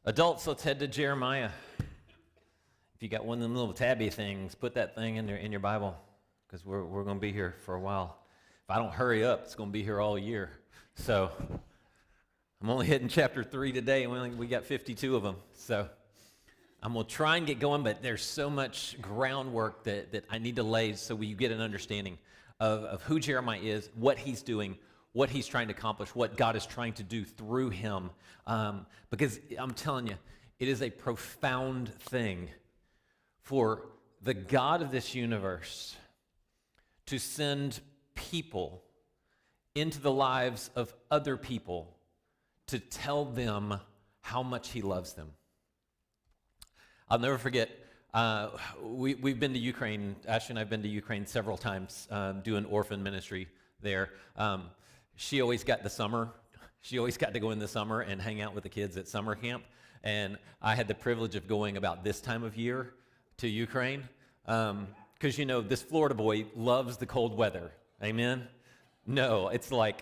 Adults, let's head to Jeremiah. If you got one of them little tabby things, put that thing in your Bible, because we're going to be here for a while. If I don't hurry up, it's going to be here all year. So I'm only hitting chapter 3 today, and we got 52 of them. So I'm going to try and get going, but there's so much groundwork that I need to lay so you get an understanding of who Jeremiah is, what he's doing, what he's trying to accomplish, what God is trying to do through him. Because I'm telling you, it is a profound thing for the God of this universe to send people into the lives of other people to tell them how much he loves them. I'll never forget, we've been to Ukraine. Ashley and I have been to Ukraine several times doing orphan ministry there. She always got the summer. She always got to go in the summer and hang out with the kids at summer camp. And I had the privilege of going about this time of year to Ukraine. Because, this Florida boy loves the cold weather. Amen? No, it's like,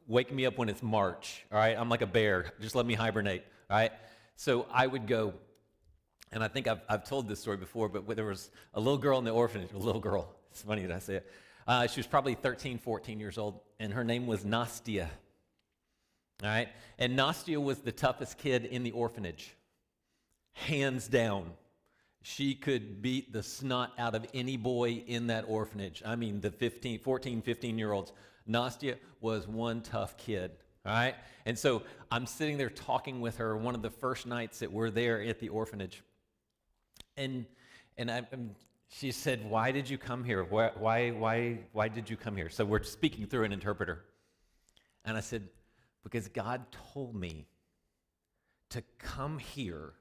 wake me up when it's March, all right? I'm like a bear. Just let me hibernate, all right? So I would go, and I think I've told this story before, but there was a little girl in the orphanage, a little girl. It's funny that I say it. She was probably 13, 14 years old, and her name was Nastia. All right? And Nastia was the toughest kid in the orphanage. Hands down. She could beat the snot out of any boy in that orphanage. I mean, the 14, 15-year-olds. Nastia was one tough kid. All right? And so I'm sitting there talking with her one of the first nights that we're there at the orphanage. And she said, "Why did you come here? Why did you come here?" So we're speaking through an interpreter. And I said, "Because God told me to come here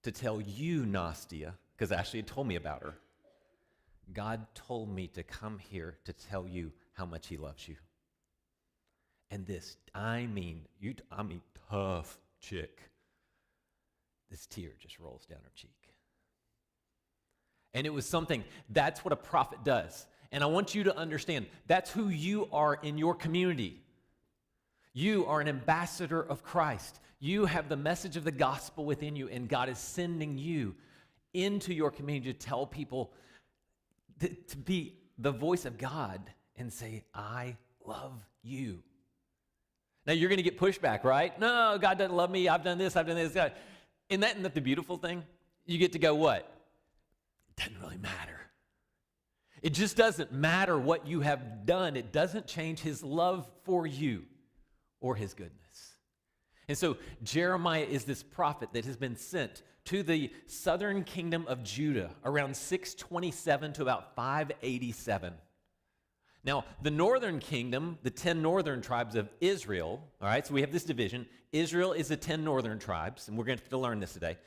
to tell you, Nastia," because Ashley had told me about her. "God told me to come here to tell you how much he loves you." And this, I mean, tough chick. This tear just rolls down her cheek. And it was something, that's what a prophet does. And I want you to understand, that's who you are in your community. You are an ambassador of Christ. You have the message of the gospel within you, and God is sending you into your community to tell people, to be the voice of God and say, "I love you." Now, you're going to get pushback, right? "No, God doesn't love me. I've done this, I've done this." God. Isn't that the beautiful thing? You get to go, what? It doesn't really matter. It just doesn't matter what you have done. It doesn't change his love for you or his goodness. And so Jeremiah is this prophet that has been sent to the southern kingdom of Judah around 627 to about 587. Now, the northern kingdom, the 10 northern tribes of Israel, all right, so we have this division. Israel is the 10 northern tribes, and we're going to have to learn this today.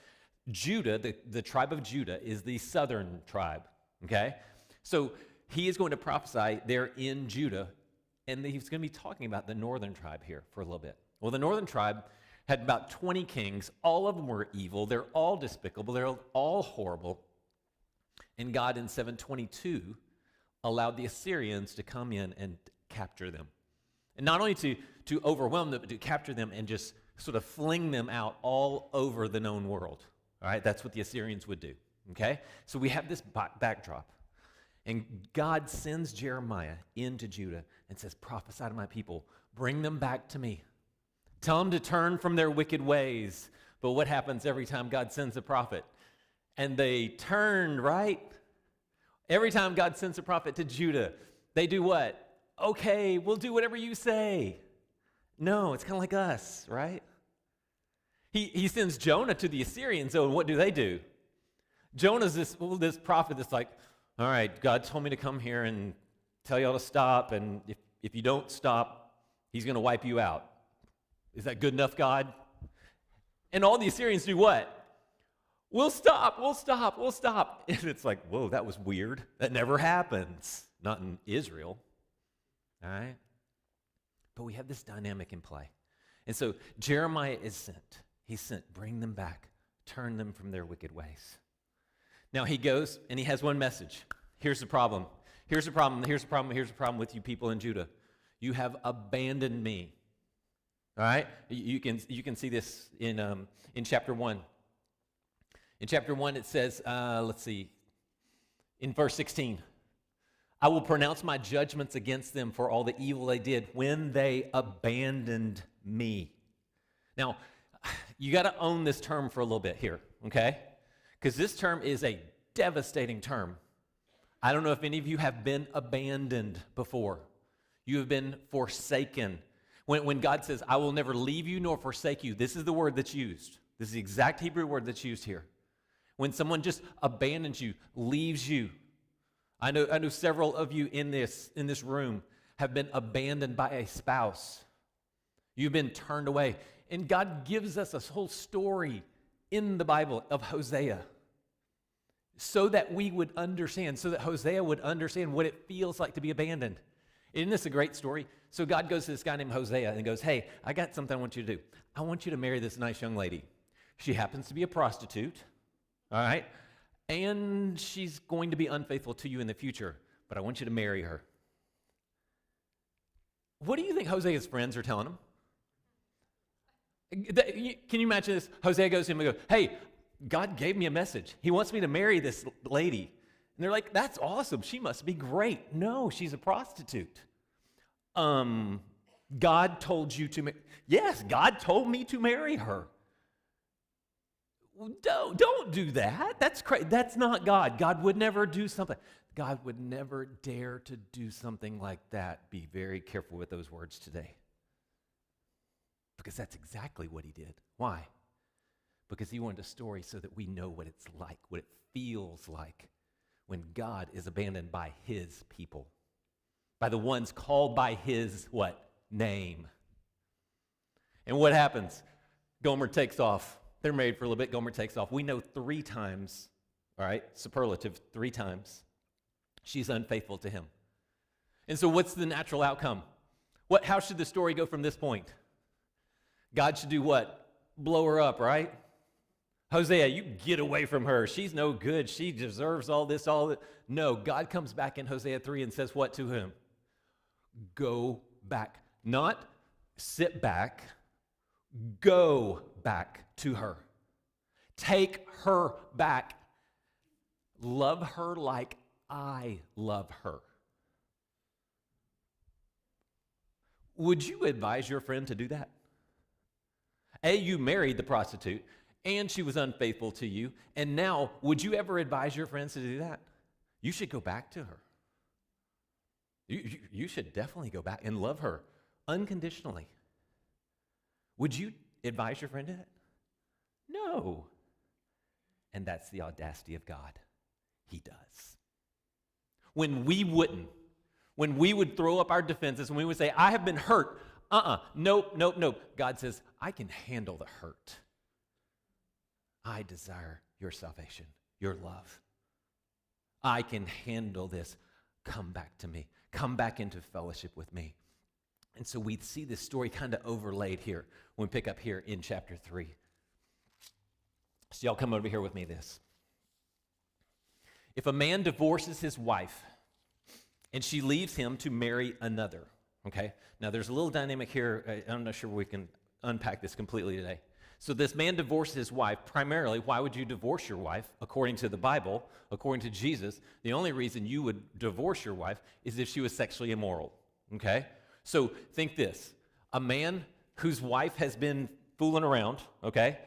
Judah, the tribe of Judah, is the southern tribe, okay? So he is going to prophesy there in Judah, and he's going to be talking about the northern tribe here for a little bit. Well, the northern tribe had about 20 kings. All of them were evil. They're all despicable. They're all horrible. And God in 722 allowed the Assyrians to come in and capture them. And not only to overwhelm them, but to capture them and just sort of fling them out all over the known world. All right, that's what the Assyrians would do, okay? So we have this backdrop. And God sends Jeremiah into Judah and says, "Prophesy to my people. Bring them back to me. Tell them to turn from their wicked ways." But what happens every time God sends a prophet? And they turn, right? Every time God sends a prophet to Judah, they do what? "Okay, we'll do whatever you say." No, it's kind of like us, right? He sends Jonah to the Assyrians, so what do? Jonah's this prophet that's like, "All right, God told me to come here and tell y'all to stop, and if you don't stop, he's going to wipe you out. Is that good enough, God?" And all the Assyrians do what? We'll stop. And it's like, whoa, that was weird. That never happens. Not in Israel. All right? But we have this dynamic in play. And so Jeremiah is sent. He's sent, bring them back. Turn them from their wicked ways. Now he goes and he has one message. Here's the problem. Here's the problem with you people in Judah. You have abandoned me. All right? You can see this in chapter 1. In chapter 1 it says, let's see, in verse 16, I will pronounce my judgments against them for all the evil they did when they abandoned me. Now, you got to own this term for a little bit here, okay? Because this term is a devastating term. I don't know if any of you have been abandoned before. You have been forsaken. When God says, I will never leave you nor forsake you, this is the word that's used. This is the exact Hebrew word that's used here. When someone just abandons you, leaves you. I know several of you in this room have been abandoned by a spouse. You've been turned away. And God gives us a whole story in the Bible of Hosea so that we would understand, so that Hosea would understand what it feels like to be abandoned. Isn't this a great story? So God goes to this guy named Hosea and goes, hey, I got something I want you to do. I want you to marry this nice young lady. She happens to be a prostitute, all right? And she's going to be unfaithful to you in the future, but I want you to marry her. What do you think Hosea's friends are telling him? Can you imagine this? Hosea goes to him and goes, hey, God gave me a message. He wants me to marry this lady. And they're like, that's awesome. She must be great. No, she's a prostitute. God told you to Yes, God told me to marry her. Don't do that. That's crazy. That's not God. God would never do something. God would never dare to do something like that. Be very careful with those words today. Because that's exactly what he did. Why? Because he wanted a story so that we know what it's like, what it feels like when God is abandoned by his people, by the ones called by his what? Name. And what happens? Gomer takes off. They're married for a little bit. Gomer takes off. We know 3 times, all right, superlative 3 times, she's unfaithful to him. And so what's the natural outcome? How should the story go from this point? God should do what? Blow her up, right? Hosea, you get away from her. She's no good. She deserves all this, all that. No, God comes back in Hosea 3 and says what to him? Go back. Not sit back. Go back to her. Take her back. Love her like I love her. Would you advise your friend to do that? You married the prostitute, and she was unfaithful to you, and now, would you ever advise your friends to do that? You should go back to her. You should definitely go back and love her unconditionally. Would you advise your friend to that? No. And that's the audacity of God. He does. When we wouldn't, when we would throw up our defenses, when we would say, I have been hurt, nope. God says, I can handle the hurt. I desire your salvation, your love. I can handle this. Come back to me. Come back into fellowship with me. And so we see this story kind of overlaid here when we pick up here in chapter 3. So y'all come over here with me this. If a man divorces his wife and she leaves him to marry another, okay? Now there's a little dynamic here. I'm not sure we can unpack this completely today. So this man divorces his wife primarily. Why would you divorce your wife? According to the Bible, according to Jesus, the only reason you would divorce your wife is if she was sexually immoral, okay? So think this, a man whose wife has been fooling around, okay?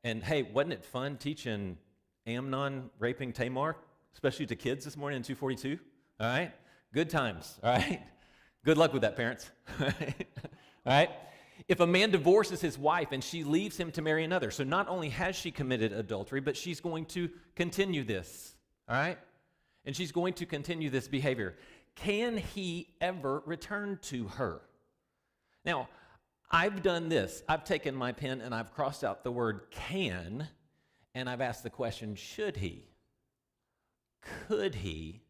And hey, wasn't it fun teaching Amnon raping Tamar, especially to kids this morning in 242? All right? Good times, all right? Good luck with that, parents. All right? If a man divorces his wife and she leaves him to marry another, so not only has she committed adultery, but she's going to continue this, all right? And she's going to continue this behavior. Can he ever return to her? Now, I've done this. I've taken my pen and I've crossed out the word can, and I've asked the question, should he? Could he?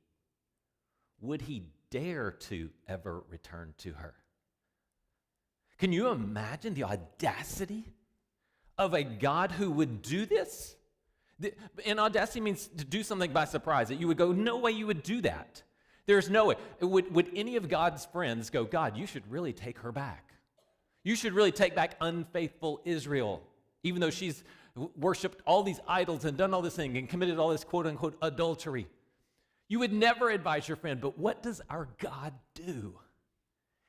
Would he dare to ever return to her? Can you imagine the audacity of a God who would do this? And audacity means to do something by surprise, that you would go, no way you would do that. There's no way. Would any of God's friends go, God, you should really take her back? You should really take back unfaithful Israel, even though she's worshipped all these idols and done all this thing and committed all this quote-unquote adultery. You would never advise your friend, but what does our God do?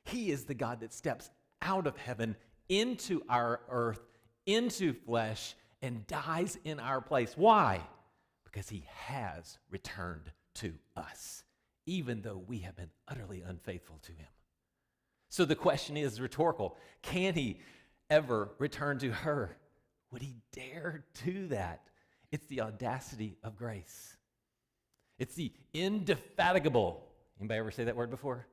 He is the God that steps out of heaven into our earth, into flesh, and dies in our place. Why? Because he has returned to us, even though we have been utterly unfaithful to him. So the question is rhetorical. Can he ever return to her? Would he dare do that? It's the audacity of grace. It's the indefatigable. Anybody ever say that word before?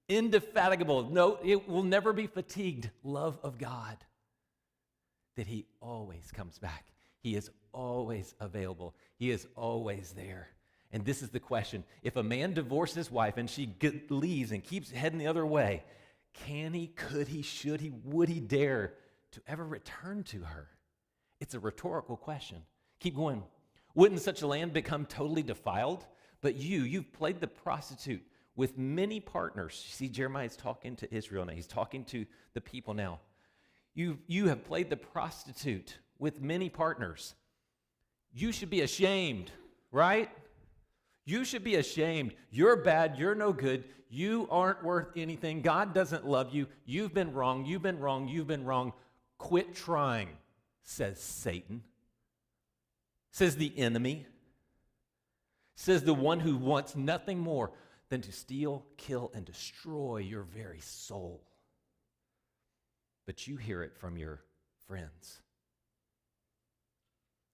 Indefatigable. No, it will never be fatigued love of God. That he always comes back. He is always available. He is always there. And this is the question. If a man divorces his wife and she leaves and keeps heading the other way, can he, could he, should he, would he dare to ever return to her? It's a rhetorical question. Keep going. Wouldn't such a land become totally defiled? But you've played the prostitute with many partners. See, Jeremiah's talking to Israel now. He's talking to the people now. You have played the prostitute with many partners. You should be ashamed, right? You should be ashamed. You're bad. You're no good. You aren't worth anything. God doesn't love you. You've been wrong. You've been wrong. You've been wrong. Quit trying, says Satan. Says the enemy. Says the one who wants nothing more than to steal, kill, and destroy your very soul. But you hear it from your friends.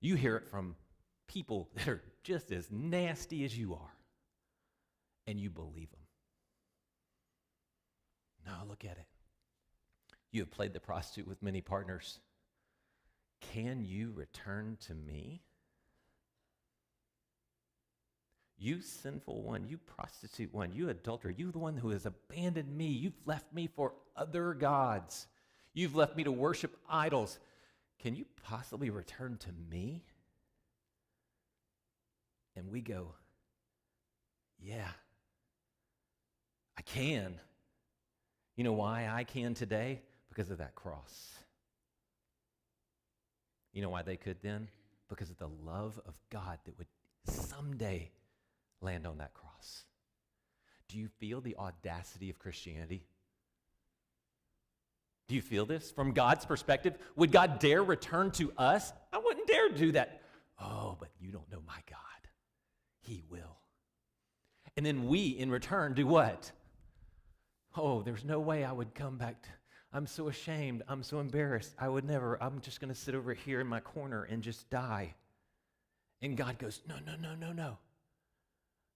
You hear it from people that are just as nasty as you are, and you believe them. Now look at it. You have played the prostitute with many partners. Can you return to me? You sinful one, you prostitute one, you adulterer, you the one who has abandoned me. You've left me for other gods. You've left me to worship idols. Can you possibly return to me? And we go, yeah, I can. You know why I can today? Because of that cross. You know why they could then? Because of the love of God that would someday land on that cross. Do you feel the audacity of Christianity? Do you feel this? From God's perspective, would God dare return to us? I wouldn't dare do that. Oh, but you don't know my God. He will. And then we, in return, do what? Oh, there's no way I would come back. I'm so ashamed. I'm so embarrassed. I would never. I'm just going to sit over here in my corner and just die. And God goes, no, no, no, no, no.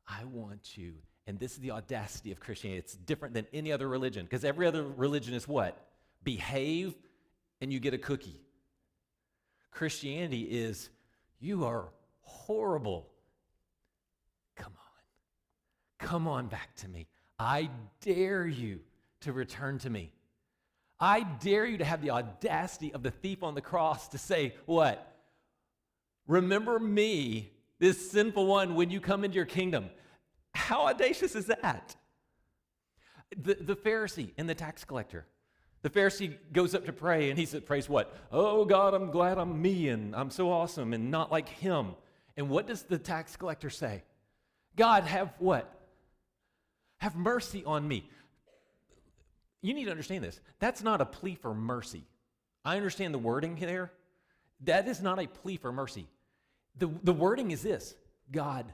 I want you. And this is the audacity of Christianity. It's different than any other religion, because every other religion is what? Behave and you get a cookie. Christianity is, you are horrible. Come on back to me. I dare you to return to me. I dare you to have the audacity of the thief on the cross to say, what? Remember me, this sinful one, when you come into your kingdom. How audacious is that? The Pharisee and the tax collector. The Pharisee goes up to pray, and he prays what? Oh, God, I'm glad I'm me, and I'm so awesome, and not like him. And what does the tax collector say? God, have what? Have mercy on me. You need to understand this. That's not a plea for mercy. I understand the wording there. That is not a plea for mercy. The wording is this: God,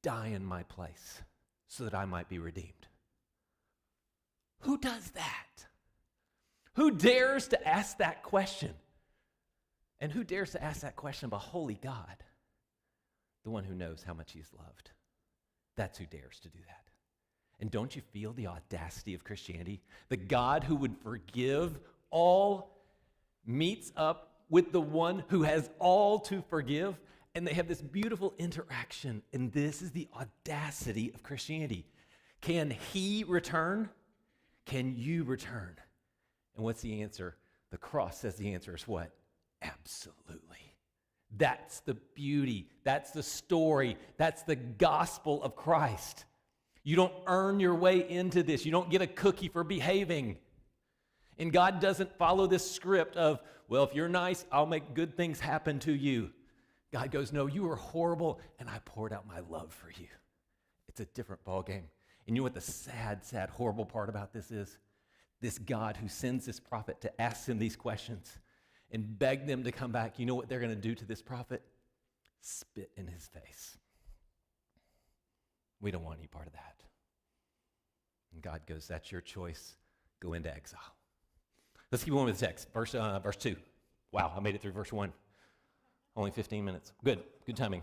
die in my place so that I might be redeemed. Who does that? Who dares to ask that question? And who dares to ask that question of a holy God? The one who knows how much he's loved. That's who dares to do that. And don't you feel the audacity of Christianity? The God who would forgive all meets up with the one who has all to forgive, and they have this beautiful interaction, and this is the audacity of Christianity. Can he return? Can you return? And what's the answer? The cross says the answer is what? Absolutely. That's the beauty. That's the story. That's the gospel of Christ. You don't earn your way into this. You don't get a cookie for behaving. And God doesn't follow this script of, well, if you're nice, I'll make good things happen to you. God goes, no, you were horrible, and I poured out my love for you. It's a different ballgame. And you know what the sad, sad, horrible part about this is? This God who sends this prophet to ask him these questions and beg them to come back, you know what they're going to do to this prophet? Spit in his face. We don't want any part of that. And God goes, that's your choice. Go into exile. Let's keep on with the text. Verse 2. Wow, I made it through verse 1. Only 15 minutes. Good timing.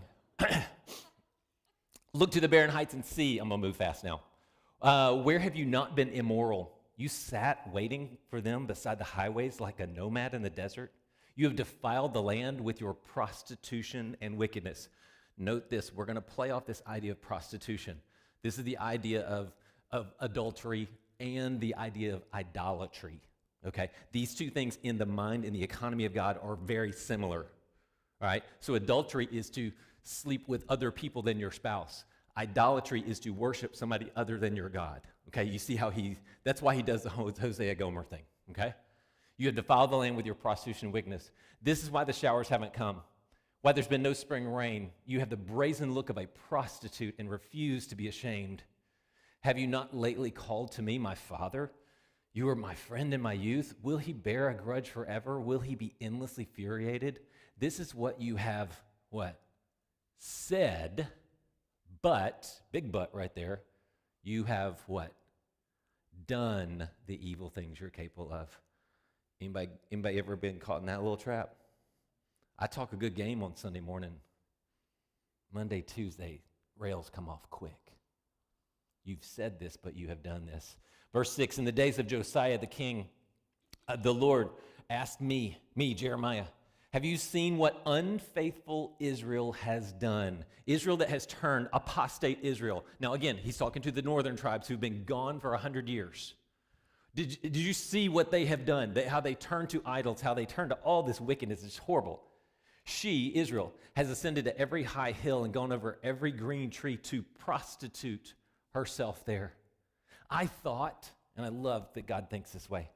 Look to the barren heights and see. I'm going to move fast now. Where have you not been immoral? You sat waiting for them beside the highways like a nomad in the desert. You have defiled the land with your prostitution and wickedness. Note this. We're going to play off this idea of prostitution. This is the idea of adultery and the idea of idolatry. Okay? These two things in the mind and the economy of God are very similar. All right? So adultery is to sleep with other people than your spouse. Idolatry is to worship somebody other than your God. Okay? You see how that's why he does the Hosea Gomer thing. Okay? You have defiled the land with your prostitution and wickedness. This is why the showers haven't come. Why there's been no spring rain. You have the brazen look of a prostitute and refuse to be ashamed. Have you not lately called to me, my father? You were my friend in my youth. Will he bear a grudge forever? Will he be endlessly furiated? This is what you have, what? Said, but, big but right there, you have what? Done the evil things you're capable of. Anybody ever been caught in that little trap? I talk a good game on Sunday morning. Monday, Tuesday, rails come off quick. You've said this, but you have done this. Verse 6, in the days of Josiah the king, the Lord asked me, Jeremiah, have you seen what unfaithful Israel has done? Israel that has turned, apostate Israel. Now again, he's talking to the northern tribes who've been gone for 100 years. Did you see what they have done? How they turned to idols, how they turned to all this wickedness. It's horrible. She, Israel, has ascended to every high hill and gone over every green tree to prostitute herself there. I thought, and I love that God thinks this way,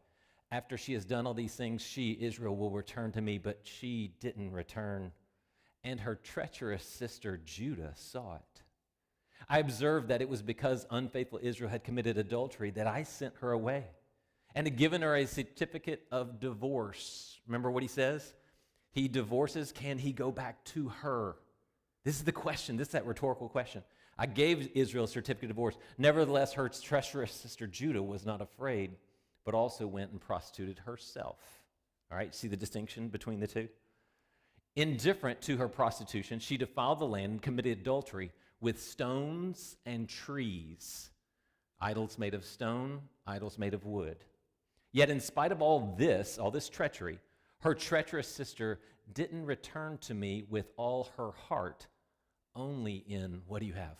after she has done all these things, she, Israel, will return to me, but she didn't return. And her treacherous sister Judah saw it. I observed that it was because unfaithful Israel had committed adultery that I sent her away and had given her a certificate of divorce. Remember what he says? He divorces, can he go back to her? This is the question. This is that rhetorical question. I gave Israel a certificate of divorce. Nevertheless, her treacherous sister Judah was not afraid, but also went and prostituted herself. All right, see the distinction between the two? Indifferent to her prostitution, she defiled the land and committed adultery with stones and trees. Idols made of stone, idols made of wood. Yet in spite of all this treachery, her treacherous sister didn't return to me with all her heart, only in, what do you have?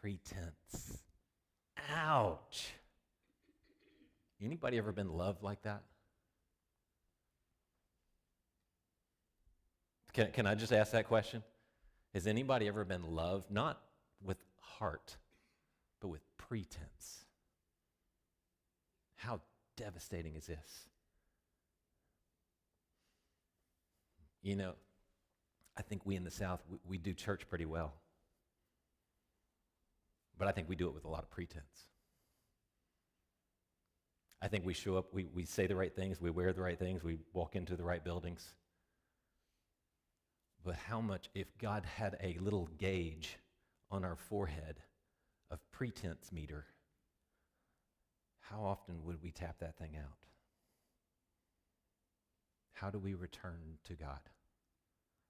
Pretense. Ouch. Anybody ever been loved like that? Can I just ask that question? Has anybody ever been loved, not with heart, but with pretense? How devastating is this? You know, I think we in the South, we do church pretty well. But I think we do it with a lot of pretense. I think we show up, we say the right things, we wear the right things, we walk into the right buildings. But how much, if God had a little gauge on our forehead of pretense meter, how often would we tap that thing out? How do we return to God?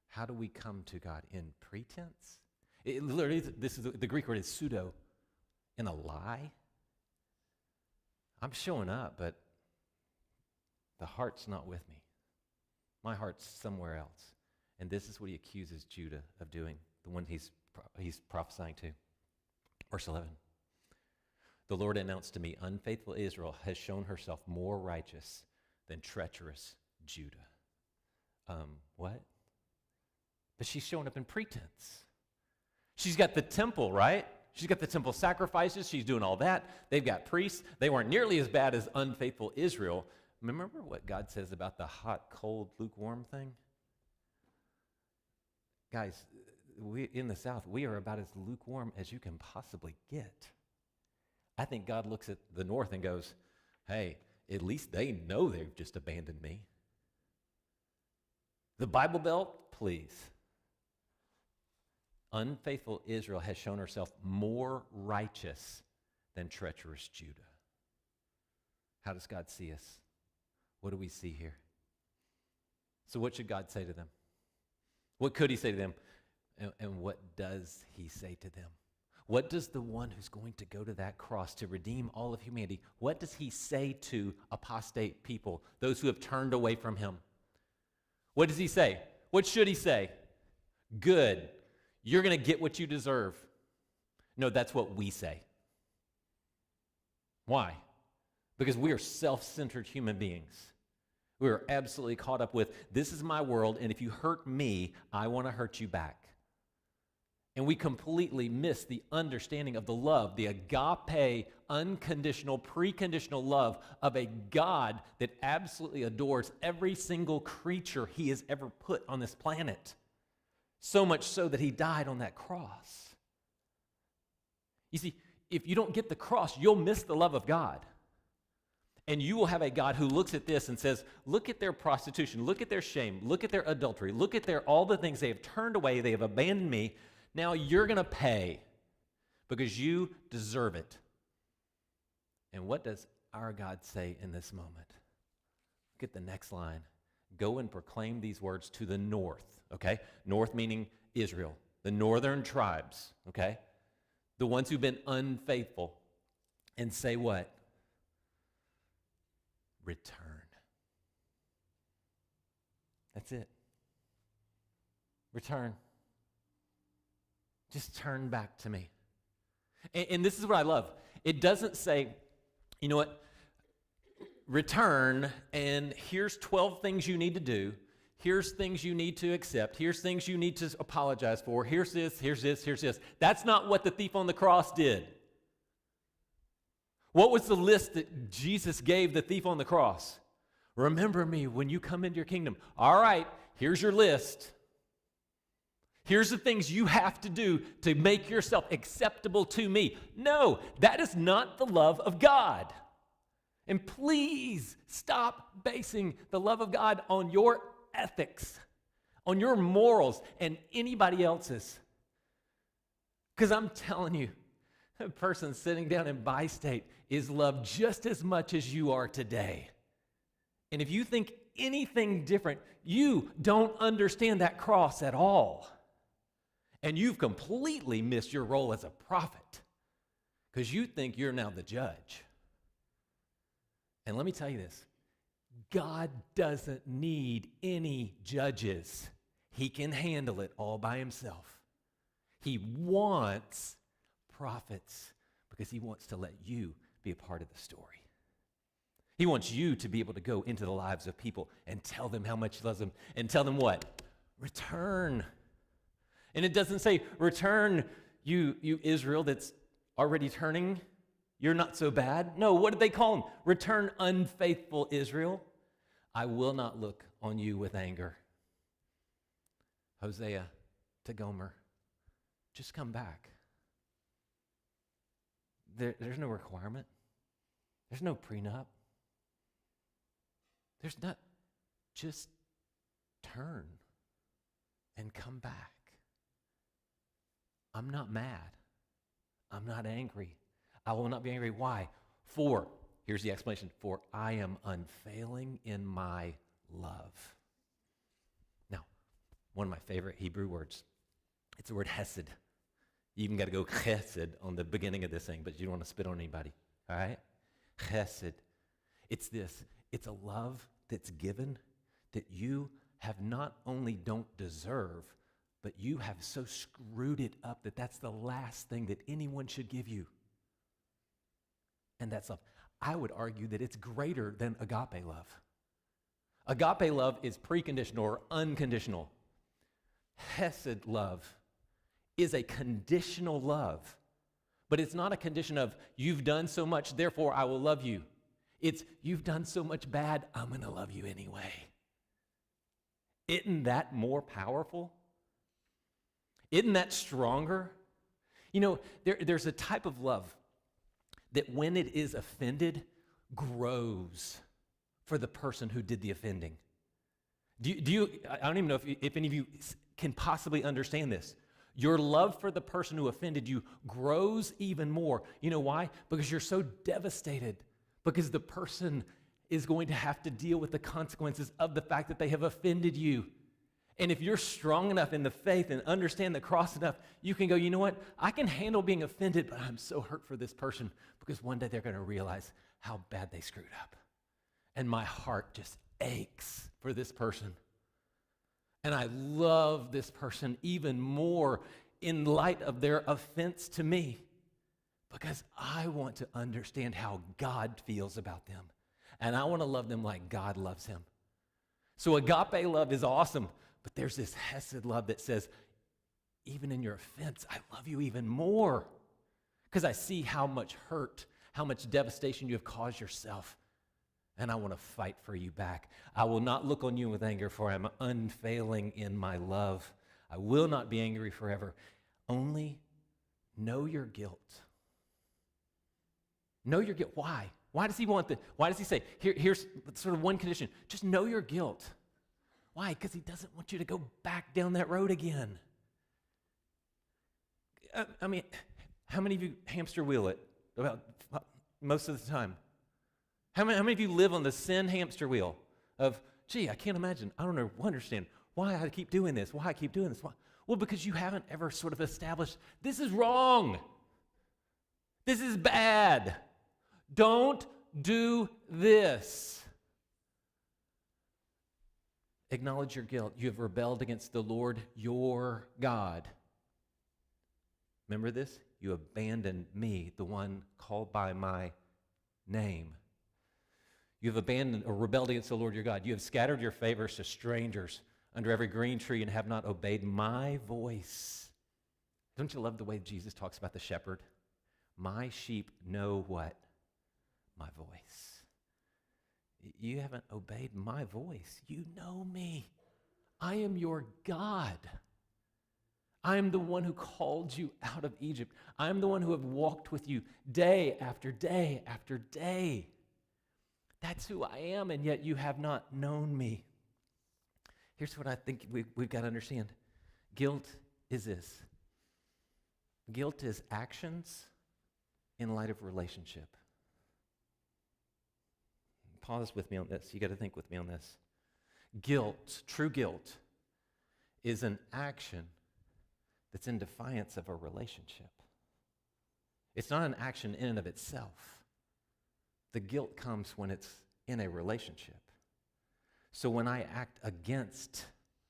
How do we come to God? In pretense? It literally, this is the Greek word is pseudo, in a lie. I'm showing up, but the heart's not with me. My heart's somewhere else. And this is what he accuses Judah of doing, the one he's prophesying to. Verse 11. The Lord announced to me, unfaithful Israel has shown herself more righteous than treacherous Judah. What? But she's showing up in pretense. She's got the temple, right? She's got the temple sacrifices. She's doing all that. They've got priests. They weren't nearly as bad as unfaithful Israel. Remember what God says about the hot, cold, lukewarm thing? Guys, we in the South, we are about as lukewarm as you can possibly get. I think God looks at the North and goes, hey, at least they know they've just abandoned me. The Bible Belt, please. Unfaithful Israel has shown herself more righteous than treacherous Judah. How does God see us? What do we see here? So what should God say to them? What could he say to them? And what does he say to them? What does the one who's going to go to that cross to redeem all of humanity, what does he say to apostate people, those who have turned away from him? What does he say? What should he say? Good. You're going to get what you deserve. No, that's what we say. Why? Because we are self-centered human beings. We are absolutely caught up with, this is my world, and if you hurt me, I want to hurt you back. And we completely miss the understanding of the love, the agape, unconditional, preconditional love of a God that absolutely adores every single creature he has ever put on this planet. So much so that he died on that cross. You see, if you don't get the cross, you'll miss the love of God. And you will have a God who looks at this and says, look at their prostitution, look at their shame, look at their adultery, look at all the things they have turned away, they have abandoned me. Now you're going to pay because you deserve it. And what does our God say in this moment? Look at the next line. Go and proclaim these words to the north, okay? North meaning Israel, the northern tribes, okay? The ones who've been unfaithful. And say what? Return. That's it. Return. Just turn back to me. And this is what I love. It doesn't say, you know what, return, and here's 12 things you need to do. Here's things you need to accept. Here's things you need to apologize for. Here's this, here's this, here's this. That's not what the thief on the cross did. What was the list that Jesus gave the thief on the cross? Remember me when you come into your kingdom. All right, here's your list. Here's the things you have to do to make yourself acceptable to me. No, that is not the love of God. And please stop basing the love of God on your ethics, on your morals, and anybody else's. Because I'm telling you, a person sitting down in bi-state is loved just as much as you are today. And if you think anything different, you don't understand that cross at all. And you've completely missed your role as a prophet because you think you're now the judge. And let me tell you this, God doesn't need any judges. He can handle it all by himself. He wants prophets because he wants to let you be a part of the story. He wants you to be able to go into the lives of people and tell them how much he loves them and tell them what? Return. And it doesn't say, return, you Israel that's already turning. You're not so bad. No, what did they call him? Return, unfaithful Israel. I will not look on you with anger. Hosea to Gomer, just come back. There's no requirement. There's no prenup. There's not, just turn and come back. I'm not mad. I'm not angry. I will not be angry. Why? For, here's the explanation, for I am unfailing in my love. Now, one of my favorite Hebrew words, it's the word hesed. You even got to go chesed on the beginning of this thing, but you don't want to spit on anybody, all right? Chesed. It's this. It's a love that's given that you have not only don't deserve, but you have so screwed it up that that's the last thing that anyone should give you. And that's love. I would argue that it's greater than agape love. Agape love is preconditional or unconditional. Hesed love is a conditional love But it's not a condition of, you've done so much, therefore I will love you. It's, you've done so much bad, I'm going to love you anyway. Isn't that more powerful? Isn't that stronger? You know, there's a type of love that when it is offended, grows for the person who did the offending. Do you I don't even know if any of you can possibly understand this. Your love for the person who offended you grows even more. You know why? Because you're so devastated. Because the person is going to have to deal with the consequences of the fact that they have offended you. And if you're strong enough in the faith and understand the cross enough, you can go, you know what? I can handle being offended, but I'm so hurt for this person because one day they're going to realize how bad they screwed up. And my heart just aches for this person. And I love this person even more in light of their offense to me because I want to understand how God feels about them. And I want to love them like God loves him. So agape love is awesome, but there's this hesed love that says, even in your offense, I love you even more because I see how much hurt, how much devastation you have caused yourself. And I want to fight for you back. I will not look on you with anger, for I am unfailing in my love. I will not be angry forever. Only know your guilt. Know your guilt. Why? Why does he say, here's sort of one condition. Just know your guilt. Why? Because he doesn't want you to go back down that road again. I mean, how many of you hamster wheel it about most of the time? How many of you live on the sin hamster wheel of, gee, I can't imagine, I don't understand why I keep doing this, why I keep doing this. Why? Well, because you haven't ever sort of established, this is wrong. This is bad. Don't do this. Acknowledge your guilt. You have rebelled against the Lord your God. Remember this? You abandoned me, the one called by my name. You have abandoned or rebelled against the Lord your God. You have scattered your favors to strangers under every green tree and have not obeyed my voice. Don't you love the way Jesus talks about the shepherd? My sheep know what? My voice. You haven't obeyed my voice. You know me. I am your God. I am the one who called you out of Egypt. I am the one who have walked with you day after day after day. That's who I am, and yet you have not known me. Here's what I think we've got to understand. Guilt is this. Guilt is actions in light of relationship. Pause with me on this. You got to think with me on this. Guilt, true guilt, is an action that's in defiance of a relationship. It's not an action in and of itself. The guilt comes when it's in a relationship. So when I act against,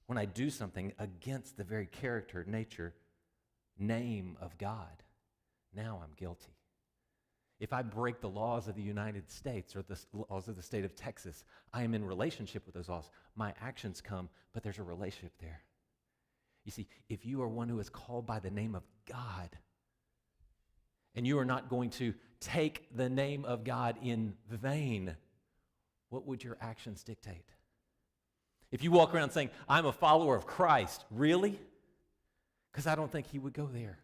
when I do something against the very character, nature, name of God, now I'm guilty. If I break the laws of the United States or the laws of the state of Texas, I am in relationship with those laws. My actions come, but there's a relationship there. You see, if you are one who is called by the name of God, and you are not going to take the name of God in vain, what would your actions dictate? If you walk around saying, I'm a follower of Christ, really? Because I don't think he would go there.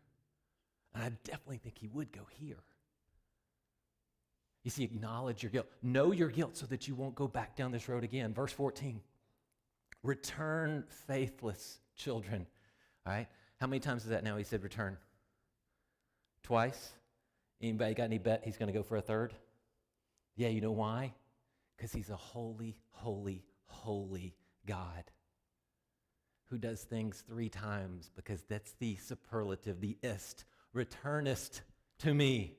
And I definitely think he would go here. You see, acknowledge your guilt. Know your guilt so that you won't go back down this road again. Verse 14, return faithless children. All right? How many times is that now he said return? Twice? Anybody got any bet he's going to go for a third? Yeah, you know why? Because he's a holy, holy, holy God who does things 3 times, because that's the superlative, the ist. Returnest to me.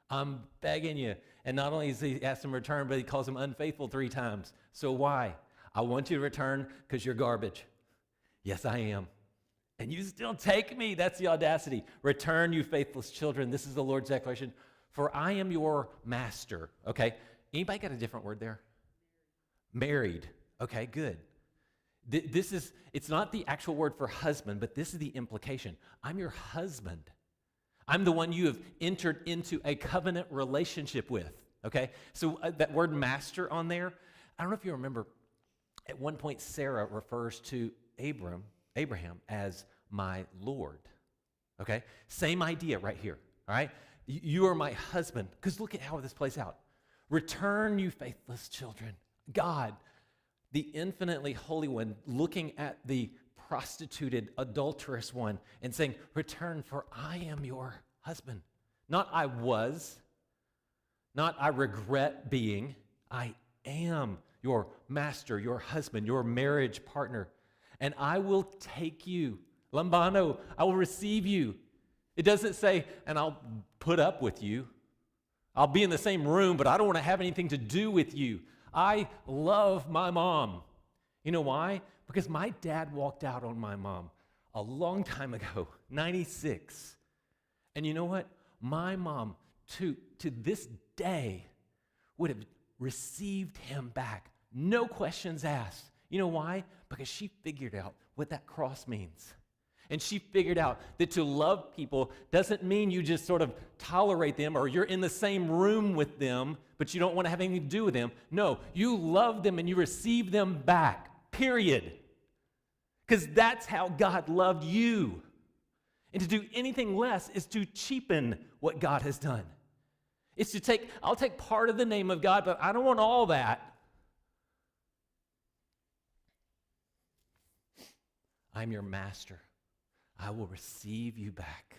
I'm begging you. And not only does he ask him to return, but he calls him unfaithful 3 times. So why? I want you to return because you're garbage. Yes, I am. And you still take me. That's the audacity. Return, you faithless children. This is the Lord's declaration. For I am your master. Okay. Anybody got a different word there? Married. Okay, good. It's not the actual word for husband, but this is the implication. I'm your husband. I'm the one you have entered into a covenant relationship with, okay? So that word master on there, I don't know if you remember, at one point Sarah refers to Abraham as my Lord, okay? Same idea right here, all right? You are my husband, because look at how this plays out. Return, you faithless children. God, the infinitely holy one, looking at the prostituted, adulterous one and saying, return, for I am your husband. Not I was, not I regret being. I am your master, your husband, your marriage partner. And I will take you. Lambano, I will receive you. It doesn't say, and I'll put up with you. I'll be in the same room, but I don't want to have anything to do with you. I love my mom. You know why? Because my dad walked out on my mom a long time ago, 96. And you know what? My mom, to this day, would have received him back. No questions asked. You know why? Because she figured out what that cross means. And she figured out that to love people doesn't mean you just sort of tolerate them or you're in the same room with them, but you don't want to have anything to do with them. No, you love them and you receive them back, period. Because that's how God loved you. And to do anything less is to cheapen what God has done. It's to take, I'll take part of the name of God, but I don't want all that. I'm your master. I will receive you back.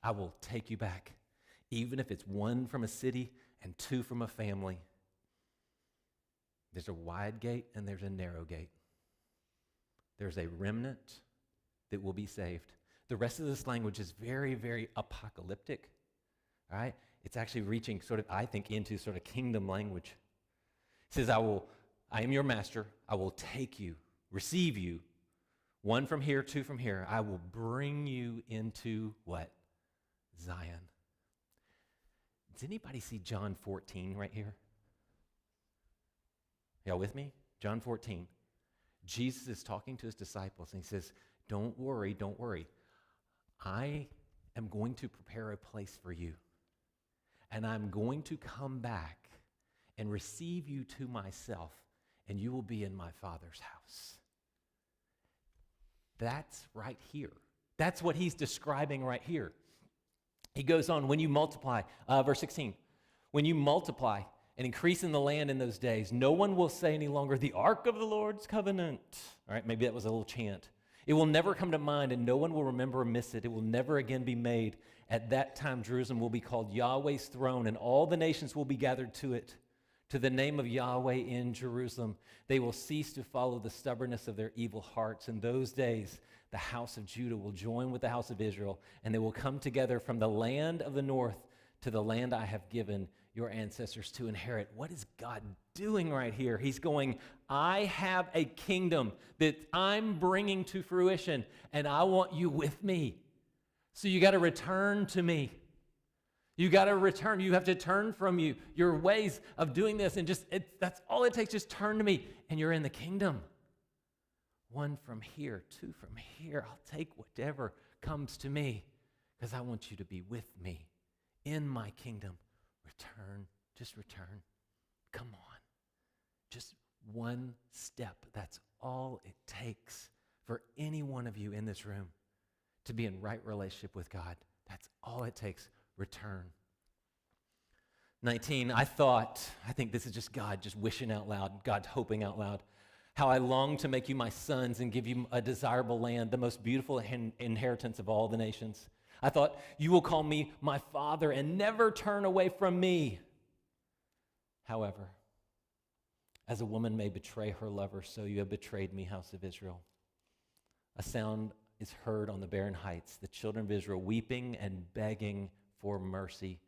I will take you back, even if it's one from a city and two from a family. There's a wide gate and there's a narrow gate. There's a remnant that will be saved. The rest of this language is very, very apocalyptic, all right? It's actually reaching sort of, I think, into sort of kingdom language. It says, I am your master. I will take you, receive you. One from here, two from here. I will bring you into what? Zion. Does anybody see John 14 right here? Y'all with me? John 14. Jesus is talking to his disciples and he says, don't worry, don't worry. I am going to prepare a place for you. And I'm going to come back and receive you to myself, and you will be in my Father's house. That's right here. That's what he's describing right here. He goes on, when you multiply, verse 16, when you multiply and increase in the land in those days, no one will say any longer, the ark of the Lord's covenant. All right, maybe that was a little chant. It will never come to mind, and no one will remember or miss it. It will never again be made. At that time, Jerusalem will be called Yahweh's throne, and all the nations will be gathered to it. To the name of Yahweh in Jerusalem, they will cease to follow the stubbornness of their evil hearts. In those days, the house of Judah will join with the house of Israel, and they will come together from the land of the north to the land I have given your ancestors to inherit. What is God doing right here? He's going, I have a kingdom that I'm bringing to fruition, and I want you with me. So you got to return to me. You got to return. You have to turn from your ways of doing this, and that's all it takes. Just turn to me, and you're in the kingdom. One from here, two from here. I'll take whatever comes to me because I want you to be with me in my kingdom. Return, just return. Come on. Just one step. That's all it takes for any one of you in this room to be in right relationship with God. That's all it takes. Return. 19, I think this is just God just wishing out loud, God hoping out loud. How I long to make you my sons and give you a desirable land, the most beautiful inheritance of all the nations. I thought, you will call me my father and never turn away from me. However, as a woman may betray her lover, so you have betrayed me, house of Israel. A sound is heard on the barren heights, the children of Israel weeping and begging for mercy,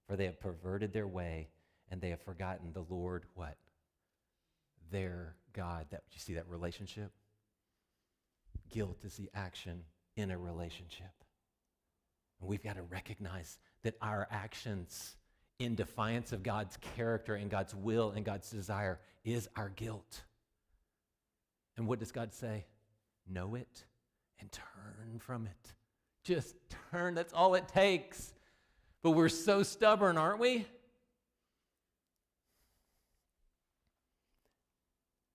for they have perverted their way and they have forgotten the Lord, what? Their God. That, you see that relationship? Guilt is the action in a relationship. And we've got to recognize that our actions in defiance of God's character and God's will and God's desire is our guilt. And what does God say? Know it and turn from it. Just turn. That's all it takes. But we're so stubborn, aren't we?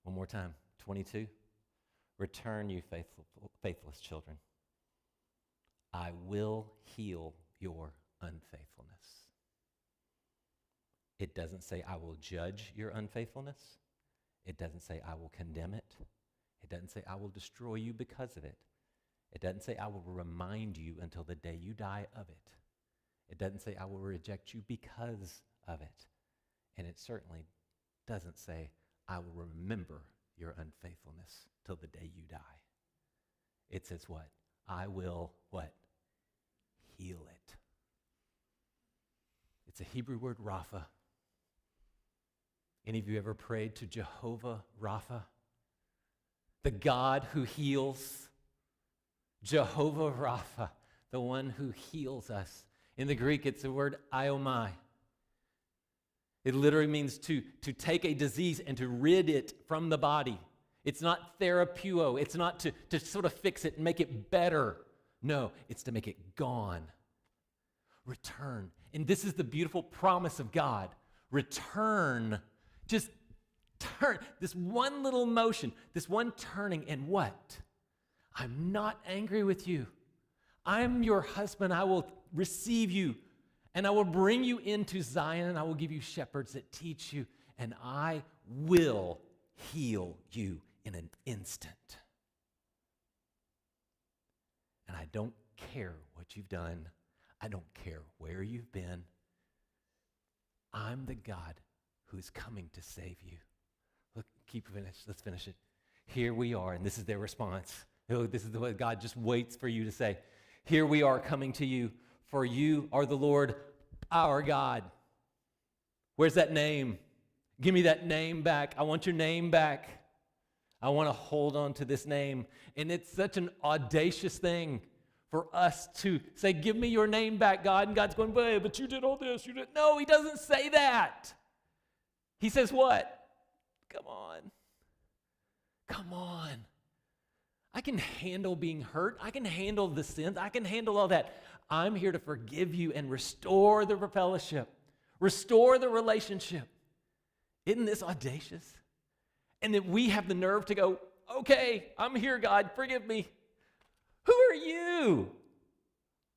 One more time. 22. Return, you faithless children. I will heal your unfaithfulness. It doesn't say I will judge your unfaithfulness. It doesn't say I will condemn it. It doesn't say I will destroy you because of it. It doesn't say I will remind you until the day you die of it. It doesn't say I will reject you because of it. And it certainly doesn't say I will remember your unfaithfulness till the day you die. It says what? I will what? Heal it. It's a Hebrew word, Rapha. Any of you ever prayed to Jehovah Rapha? The God who heals. Jehovah Rapha, the one who heals us. In the Greek, it's the word iomai. It literally means to take a disease and to rid it from the body. It's not therapeuo. It's not to sort of fix it and make it better. No, it's to make it gone. Return. And this is the beautiful promise of God. Return. Just turn. This one little motion, this one turning, and what? I'm not angry with you. I'm your husband. I will receive you, and I will bring you into Zion, and I will give you shepherds that teach you, and I will heal you in an instant. And I don't care what you've done. I don't care where you've been. I'm the God who's coming to save you. Look, let's finish it. Here we are, and this is their response. This is what God just waits for you to say. Here we are coming to you, for you are the Lord our God. Where's that name? Give me that name back. I want your name back. I want to hold on to this name. And it's such an audacious thing for us to say, give me your name back, God. And God's going, but you did all this. You did. No, he doesn't say that. He says what? Come on. Come on. I can handle being hurt. I can handle the sins. I can handle all that. I'm here to forgive you and restore the fellowship, restore the relationship. Isn't this audacious? And that we have the nerve to go, okay, I'm here, God, forgive me. Who are you?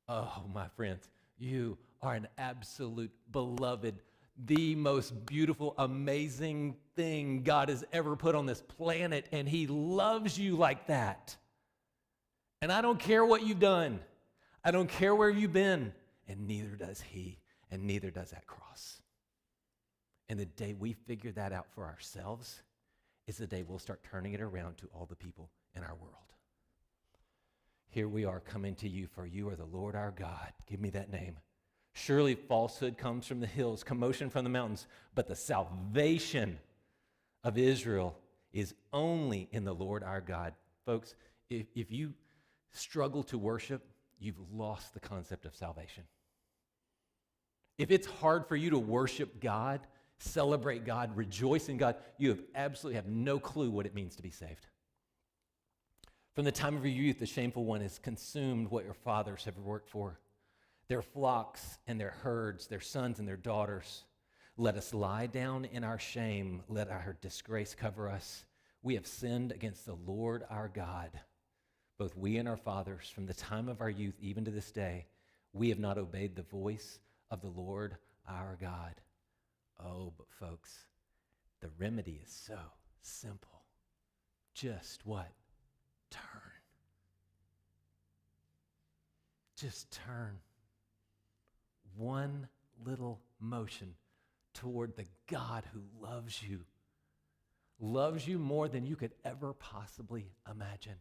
Oh, my friends, you are an absolute beloved, the most beautiful, amazing thing God has ever put on this planet, and he loves you like that. And I don't care what you've done. I don't care where you've been, and neither does he, and neither does that cross. And the day we figure that out for ourselves is the day we'll start turning it around to all the people in our world. Here we are coming to you, for you are the Lord our God. Give me that name. Surely falsehood comes from the hills, commotion from the mountains, but the salvation of Israel is only in the Lord our God. Folks, if you struggle to worship, you've lost the concept of salvation. If it's hard for you to worship God, celebrate God, rejoice in God, you absolutely have no clue what it means to be saved. From the time of your youth, the shameful one has consumed what your fathers have worked for. Their flocks and their herds, their sons and their daughters. Let us lie down in our shame. Let our disgrace cover us. We have sinned against the Lord our God, both we and our fathers, from the time of our youth even to this day. We have not obeyed the voice of the Lord our God. Oh, but folks, the remedy is so simple. Just what? Turn. Just turn. One little motion toward the God who loves you more than you could ever possibly imagine.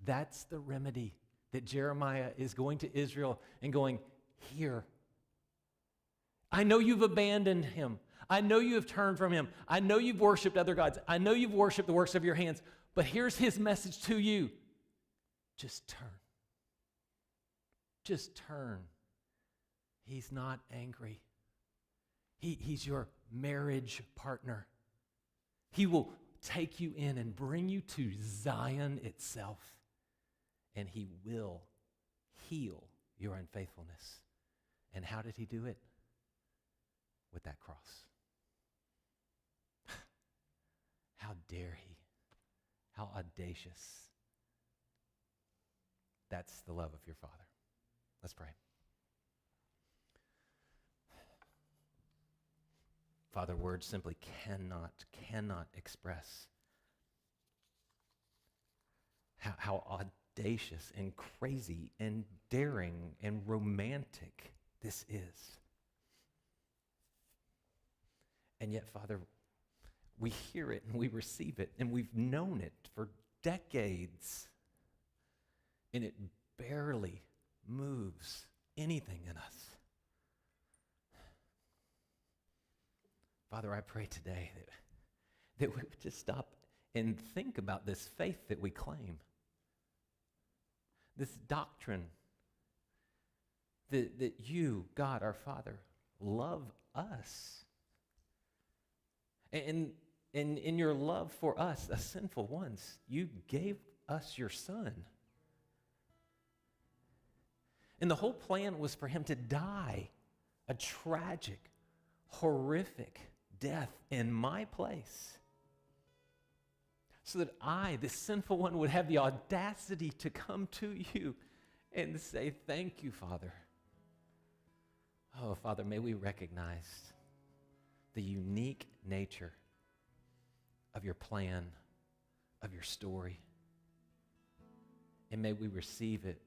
That's the remedy that Jeremiah is going to Israel and going, here. I know you've abandoned him. I know you have turned from him. I know you've worshiped other gods. I know you've worshiped the works of your hands. But here's his message to you. Just turn. Just turn. He's not angry. He's your marriage partner. He will take you in and bring you to Zion itself. And he will heal your unfaithfulness. And how did he do it? With that cross. How dare he? How audacious. That's the love of your Father. Let's pray. Father, words simply cannot express how audacious and crazy and daring and romantic this is. And yet, Father, we hear it and we receive it and we've known it for decades. And it barely moves anything in us. Father, I pray today that we would just stop and think about this faith that we claim. This doctrine that you, God, our Father, love us. And in your love for us, the sinful ones, you gave us your Son. And the whole plan was for him to die a tragic, horrific death in my place, so that I, the sinful one, would have the audacity to come to you and say, thank you, Father. Oh, Father, may we recognize the unique nature of your plan, of your story, and may we receive it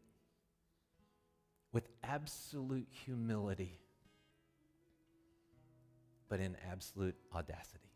with absolute humility, but in absolute audacity.